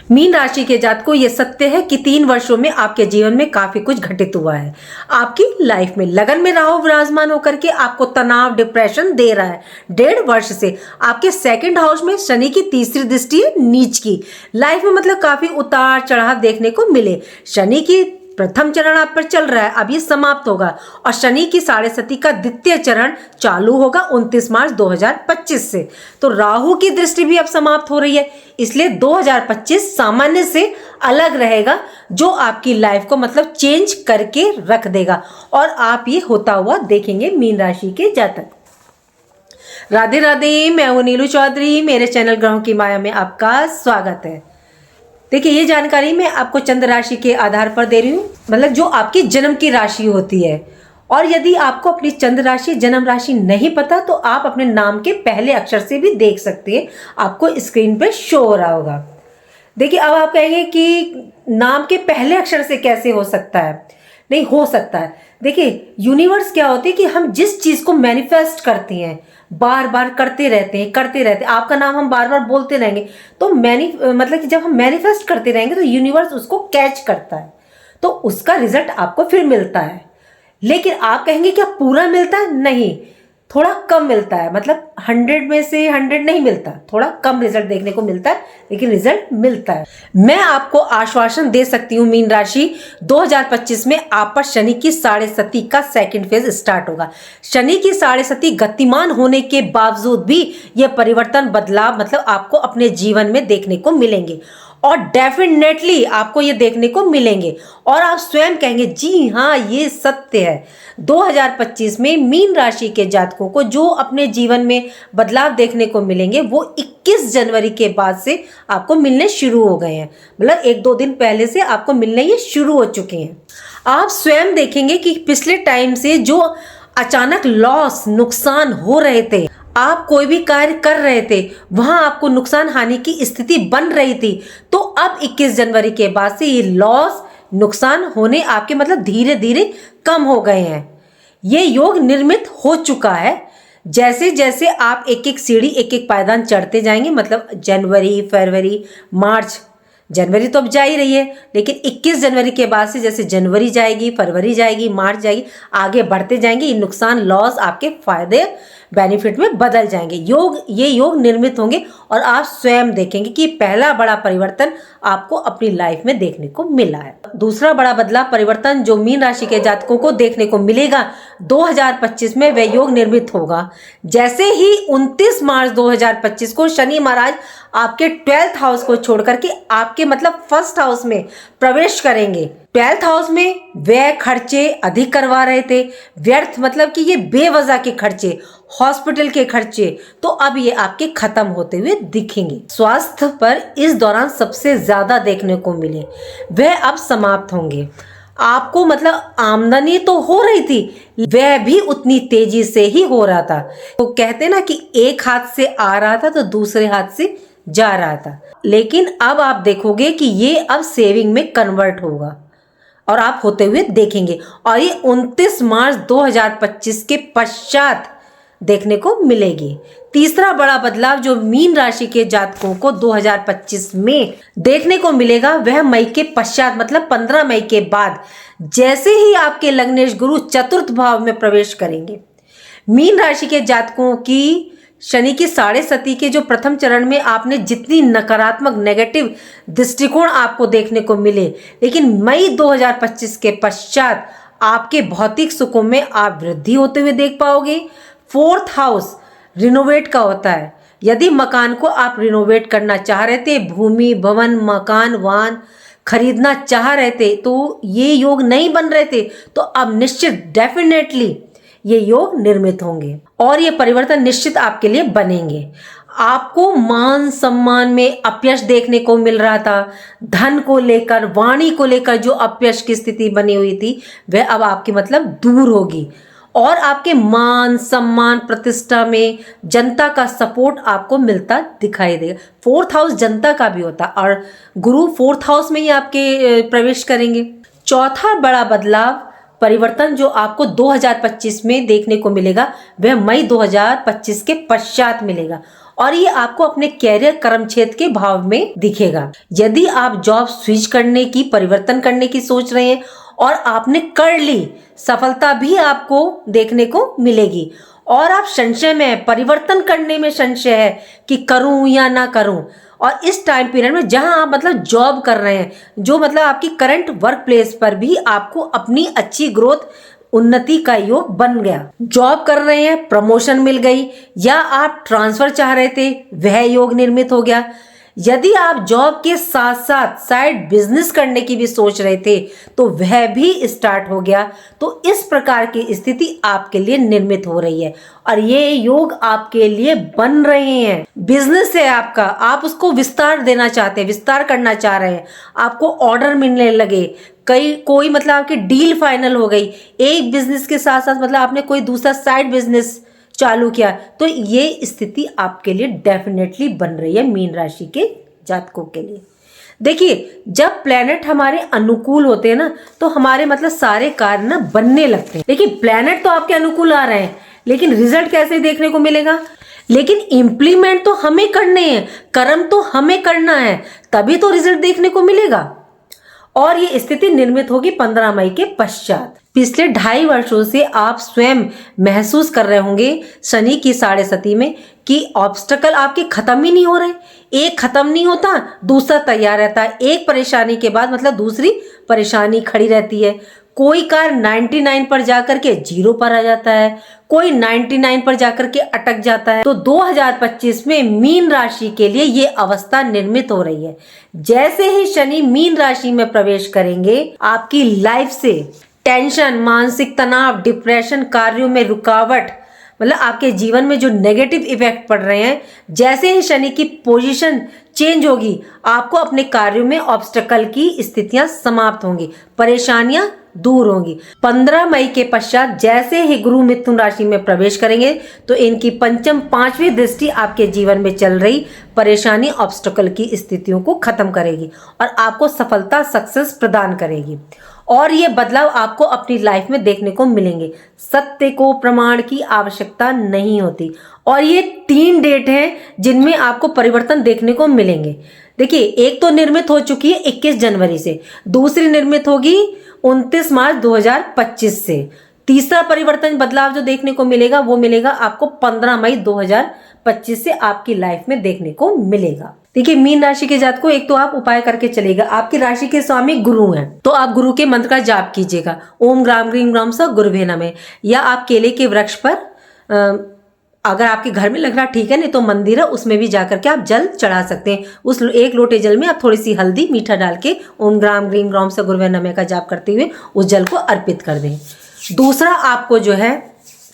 Mean राशि के जातकों, ये सत्य है कि 3 वर्षों में आपके जीवन में काफी कुछ घटित हुआ है। आपकी लाइफ में लगन में राहु विराजमान होकर के आपको तनाव, डिप्रेशन दे रहा है। 1.5 वर्ष से आपके सेकंड हाउस में शनि की तीसरी दृष्टि है नीच की। लाइफ में मतलब काफी उतार चढ़ाव देखने को मिले। शनि की प्रथम चरण आप पर चल रहा है, अब ये समाप्त होगा और शनि की 7.5 का द्वितीय चरण चालू होगा 29 मार्च 2025 से। तो राहु की दृष्टि भी अब समाप्त हो रही है, इसलिए 2025 सामान्य से अलग रहेगा, जो आपकी लाइफ को मतलब चेंज करके रख देगा और आप ये होता हुआ देखेंगे मीन राशि के जातक। राधे राधे, मैं हूं नीलू चौधरी। मेरे चैनल ग्रहों की माया में आपका स्वागत है। देखिए, ये जानकारी मैं आपको चंद्र राशि के आधार पर दे रही हूँ, मतलब जो आपकी जन्म की राशि होती है। और यदि आपको अपनी चंद्र राशि, जन्म राशि नहीं पता तो आप अपने नाम के पहले अक्षर से भी देख सकते हैं, आपको स्क्रीन पे शो हो रहा होगा। देखिए, अब आप कहेंगे कि नाम के पहले अक्षर से कैसे हो सकता है? नहीं हो सकता है। देखिए, यूनिवर्स क्या होती है कि हम जिस चीज को मैनिफेस्ट करते हैं, बार बार करते रहते हैं। आपका नाम हम बार बार बोलते रहेंगे तो मतलब कि जब हम मैनिफेस्ट करते रहेंगे तो यूनिवर्स उसको कैच करता है, तो उसका रिजल्ट आपको फिर मिलता है। लेकिन आप कहेंगे क्या पूरा मिलता है? नहीं, थोड़ा कम मिलता है। मतलब 100 में से 100 नहीं मिलता, थोड़ा कम रिजल्ट देखने को मिलता है, लेकिन रिजल्ट मिलता है। मैं आपको आश्वासन दे सकती हूँ, मीन राशि 2025 में आप पर शनि की 7.5 का सेकंड फेज स्टार्ट होगा। शनि की 7.5 गतिमान होने के बावजूद भी ये परिवर्तन, बदलाव मतलब आपको अपने जीवन में देखने को मिलेंगे और डेफिनेटली आपको ये देखने को मिलेंगे और आप स्वयं कहेंगे जी हाँ, ये सत्य है। 2025 में मीन राशि के जातकों को जो अपने जीवन में बदलाव देखने को मिलेंगे वो 21 जनवरी के बाद से आपको मिलने शुरू हो गए हैं। मतलब 1-2 दिन पहले से आपको मिलने ये शुरू हो चुके हैं। आप स्वयं देखेंगे कि पिछले टाइम से जो अचानक लॉस, नुकसान हो रहे थे, आप कोई भी कार्य कर रहे थे, वहां आपको नुकसान हानि की स्थिति बन रही थी, तो अब 21 जनवरी के बाद से ये लॉस, नुकसान होने आपके मतलब धीरे धीरे कम हो गए हैं। ये योग निर्मित हो चुका है। जैसे जैसे आप एक एक सीढ़ी, एक एक पायदान चढ़ते जाएंगे, मतलब जनवरी, फरवरी, मार्च, जनवरी तो अब जा ही रही है, लेकिन 21 जनवरी के बाद से जैसे जनवरी जाएगी, फरवरी जाएगी, मार्च जाएगी, आगे बढ़ते जाएंगे, ये नुकसान, लॉस आपके फायदे, बेनिफिट में बदल जाएंगे। ये योग निर्मित होंगे और आप स्वयं देखेंगे कि पहला बड़ा परिवर्तन आपको अपनी लाइफ में देखने को मिला है। दूसरा बड़ा बदलाव, परिवर्तन जो मीन राशि के जातकों को देखने को मिलेगा 2025 में, वह योग निर्मित होगा। जैसे ही 29 मार्च 2025 को शनि महाराज आपके 12th हाउस को छोड़ करके आपके मतलब फर्स्ट हाउस में प्रवेश करेंगे। 12th हाउस में व्यय खर्चे अधिक करवा रहे थे, व्यर्थ मतलब कि ये बेवजह के खर्चे, हॉस्पिटल के खर्चे, तो अब ये आपके खत्म होते हुए दिखेंगे। स्वास्थ्य पर इस दौरान सबसे ज्यादा देखने को मिले, वह अब समाप्त होंगे। आपको मतलब आमदनी तो हो रही थी, वह भी उतनी तेजी से ही हो रहा था। तो कहते ना कि एक हाथ से आ रहा था तो दूसरे हाथ से जा रहा था, लेकिन अब आप देखोगे कि ये अब सेविंग में कन्वर्ट होगा और आप होते हुए देखेंगे। और ये 29 मार्च 2025 के पश्चात देखने को मिलेगी। तीसरा बड़ा बदलाव जो मीन राशि के जातकों को 2025 में देखने को मिलेगा, वह मई के पश्चात मतलब 15 मई के बाद, जैसे ही आपके लग्नेश गुरु चतुर्थ भाव में प्रवेश करेंगे। मीन राशि के जातकों की शनि की 7.5 के जो प्रथम चरण में आपने जितनी नकारात्मक, नेगेटिव दृष्टिकोण आपको देखने को मिले, लेकिन मई 2025 के पश्चात आपके भौतिक सुखों में आप वृद्धि होते हुए देख पाओगे। 4th हाउस रिनोवेट का होता है। यदि मकान को आप रिनोवेट करना चाह रहे थे, भूमि, भवन, मकान, वाहन खरीदना चाह रहे थे, तो ये योग नहीं बन रहे थे, तो अब निश्चित डेफिनेटली ये योग निर्मित होंगे और ये परिवर्तन निश्चित आपके लिए बनेंगे। आपको मान सम्मान में अपयश देखने को मिल रहा था, धन को लेकर, वाणी को लेकर जो अपयश की स्थिति बनी हुई थी, वह अब आपकी मतलब दूर होगी और आपके मान सम्मान, प्रतिष्ठा में जनता का सपोर्ट आपको मिलता दिखाई देगा। 4th हाउस जनता का भी होता और गुरु 4th हाउस में ही आपके प्रवेश करेंगे। चौथा बड़ा बदलाव, परिवर्तन जो आपको 2025 में देखने को मिलेगा, वह मई 2025 के पश्चात मिलेगा और ये आपको अपने कैरियर कर्म क्षेत्र के भाव में दिखेगा। यदि आप जॉब स्विच करने की, परिवर्तन करने की सोच रहे हैं और आपने कर ली, सफलता भी आपको देखने को मिलेगी। और आप संशय में हैं, परिवर्तन करने में संशय है कि करूं या ना करूं, और इस टाइम पीरियड में जहां आप मतलब जॉब कर रहे हैं, जो मतलब आपकी करंट वर्क प्लेस पर भी आपको अपनी अच्छी ग्रोथ, उन्नति का योग बन गया। जॉब कर रहे हैं, प्रमोशन मिल गई, या आप ट्रांसफर चाह रहे थे, वह योग निर्मित हो गया। यदि आप जॉब के साथ साथ साइड बिजनेस करने की भी सोच रहे थे, तो वह भी स्टार्ट हो गया। तो इस प्रकार की स्थिति आपके लिए निर्मित हो रही है और ये योग आपके लिए बन रहे हैं। बिजनेस है आपका, आप उसको विस्तार देना चाहते हैं, विस्तार करना चाह रहे हैं, आपको ऑर्डर मिलने लगे, कोई मतलब आपकी डील फाइनल हो गई, एक बिजनेस के साथ साथ मतलब आपने कोई दूसरा साइड बिजनेस चालू किया, तो ये स्थिति आपके लिए डेफिनेटली बन रही है मीन राशि के जातकों के लिए। देखिए, जब प्लेनेट हमारे अनुकूल होते हैं ना, तो हमारे मतलब सारे कार्य ना बनने लगते हैं। देखिए, प्लेनेट तो आपके अनुकूल आ रहे हैं, लेकिन रिजल्ट कैसे देखने को मिलेगा? लेकिन इंप्लीमेंट तो हमें करने हैं, कर्म तो हमें करना है, तभी तो रिजल्ट देखने को मिलेगा। और ये स्थिति निर्मित होगी 15 मई के पश्चात। पिछले 2.5 वर्षों से आप स्वयं महसूस कर रहे होंगे शनि की 7.5 में कि ऑब्स्टकल आपके खत्म ही नहीं हो रहे। एक खत्म नहीं होता, दूसरा तैयार रहता है। एक परेशानी के बाद मतलब दूसरी परेशानी खड़ी रहती है। कोई कार्य 99 पर जाकर के 0 पर आ जाता है, कोई 99 पर जाकर के अटक जाता है। तो 2025 में मीन राशि के लिए ये अवस्था निर्मित हो रही है। जैसे ही शनि मीन राशि में प्रवेश करेंगे, आपकी लाइफ से टेंशन, मानसिक तनाव, डिप्रेशन, कार्यों में रुकावट, मतलब आपके जीवन में जो नेगेटिव इफेक्ट पड़ रहे हैं, जैसे ही शनि की पोजीशन चेंज होगी, आपको अपने कार्यों में ऑब्स्टकल की स्थितियां समाप्त होंगी, परेशानियां दूर होंगी। 15 मई के पश्चात जैसे ही गुरु मिथुन राशि में प्रवेश करेंगे, तो इनकी पंचम 5वीं दृष्टि आपके जीवन में चल रही परेशानी, ऑब्स्टकल की स्थितियों को खत्म करेगी और आपको सफलता, सक्सेस प्रदान करेगी। और ये बदलाव आपको अपनी लाइफ में देखने को मिलेंगे। सत्य को प्रमाण की आवश्यकता नहीं होती। और ये 3 डेट हैं जिनमें आपको परिवर्तन देखने को मिलेंगे। देखिए, एक तो निर्मित हो चुकी है 21 जनवरी से, दूसरी निर्मित होगी 29 मार्च 2025 से, तीसरा परिवर्तन, बदलाव जो देखने को मिलेगा वो मिलेगा आपको 15 मई 2025 से आपकी लाइफ में देखने को मिलेगा। देखिए, मीन राशि के जातकों, एक तो आप उपाय करके चलेगा। आपकी राशि के स्वामी गुरु हैं, तो आप गुरु के मंत्र का जाप कीजिएगा, ओम ग्राम ग्रीम ग्राम स गुरुभे नमः। या आप केले के वृक्ष पर, अगर आपके घर में लग रहा ठीक है, नहीं तो मंदिर है उसमें भी जाकर के आप जल चढ़ा सकते हैं। उस 1 लोटे जल में आप थोड़ी सी हल्दी, मीठा डाल के ओम ग्राम ग्रीम ग्राम स गुरुभे नमः का जाप करते हुए उस जल को अर्पित कर दें। दूसरा, आपको जो है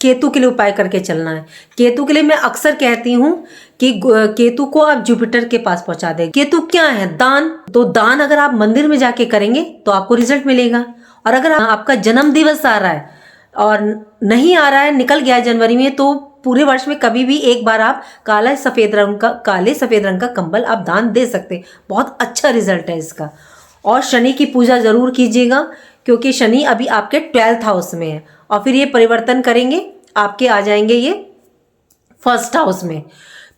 केतु के लिए उपाय करके चलना है। केतु के लिए मैं अक्सर कहती हूँ कि केतु को आप जुपिटर के पास पहुंचा दें। केतु क्या है? दान। तो दान अगर आप मंदिर में जाके करेंगे तो आपको रिजल्ट मिलेगा। और अगर आपका जन्म दिवस आ रहा है और नहीं आ रहा है, निकल गया जनवरी में, तो पूरे वर्ष में कभी भी एक बार आप काले सफेद रंग का कंबल आप दान दे सकते हैं। बहुत अच्छा रिजल्ट है इसका। और शनि की पूजा जरूर कीजिएगा, क्योंकि शनि अभी आपके 12th हाउस में है और फिर ये परिवर्तन करेंगे, आपके आ जाएंगे ये 1st हाउस में।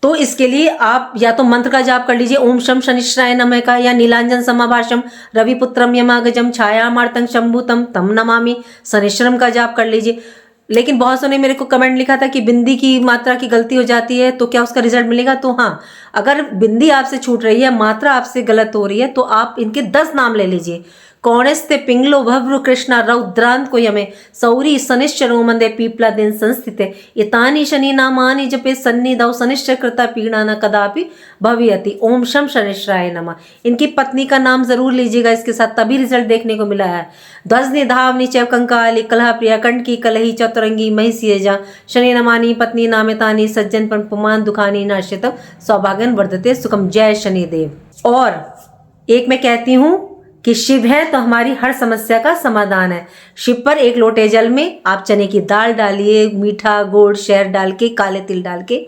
तो इसके लिए आप या तो मंत्र का जाप कर लीजिए, ओम शम शनिश्चराय नमः का, या नीलांजन समाभाषम रविपुत्रम यमागजम छायामार्तंग शंभुतम तम नमामि शनिश्चरम का जाप कर लीजिए। लेकिन बहुत सौ ने मेरे को कमेंट लिखा था कि बिंदी की मात्रा की गलती हो जाती है तो क्या उसका रिजल्ट मिलेगा? तो हाँ, अगर बिंदी आपसे छूट रही है, मात्रा आपसे गलत हो रही है, तो आप इनके 10 नाम ले लीजिए। कौणस्ते पिंगलो भव्रु कृष्णा रौद्रांत को यमे सौरी शनिश्चरो मंदे पीपला दिन संस्थिते इतानी शनि नामानि जपे सन्निधौ शनिश्चर कृता पीड़ा न कदापि भवियति। ओम शम शनिश्चराय नमः। इनकी पत्नी का नाम जरूर लीजिएगा इसके साथ, तभी रिजल्ट देखने को मिला है। ध्वजनि धावनी चैव कंकाली कलह प्रिया कंटकी कलही चतुरंगी महिषियजा शनि नमानी पत्नी नामितानी सज्जन पर पुमान दुखानी नाश्यतव सौभाग्यन वर्धते सुखम। जय शनिदेव। और एक मैं कहती हूँ कि शिव है तो हमारी हर समस्या का समाधान है। शिव पर 1 लोटे जल में आप चने की दाल डालिए, मीठा गुड़ शहद डाल के, काले तिल डाल के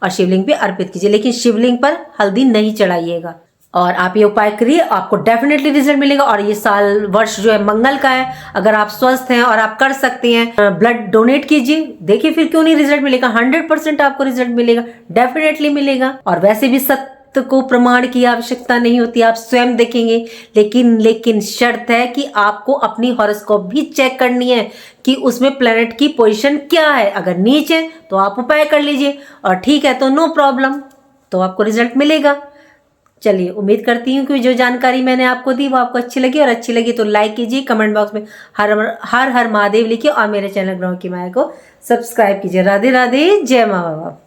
और शिवलिंग पे अर्पित कीजिए। लेकिन शिवलिंग पर हल्दी नहीं चढ़ाइएगा। और आप ये उपाय करिए, आपको डेफिनेटली रिजल्ट मिलेगा। और ये साल वर्ष जो है मंगल का है, अगर आप स्वस्थ हैं और आप कर सकते हैं, ब्लड डोनेट कीजिए, देखिए फिर क्यों नहीं रिजल्ट मिलेगा। 100% आपको रिजल्ट मिलेगा, डेफिनेटली मिलेगा। और वैसे भी सत्य को प्रमाण की आवश्यकता नहीं होती, आप स्वयं देखेंगे। लेकिन शर्त है कि आपको अपनी हॉरोस्कोप भी चेक करनी है कि उसमें प्लैनेट की पोजीशन क्या है। अगर नीचे तो आप उपाय कर लीजिए, और ठीक है तो नो प्रॉब्लम, तो आपको रिजल्ट मिलेगा। चलिए, उम्मीद करती हूँ कि जो जानकारी मैंने आपको दी वो आपको अच्छी लगी, और अच्छी लगी तो लाइक कीजिए, कमेंट बॉक्स में हर हर हर महादेव लिखिए, और मेरे चैनल ग्रहों की माया को सब्सक्राइब कीजिए। राधे राधे, जय माँ बाबा।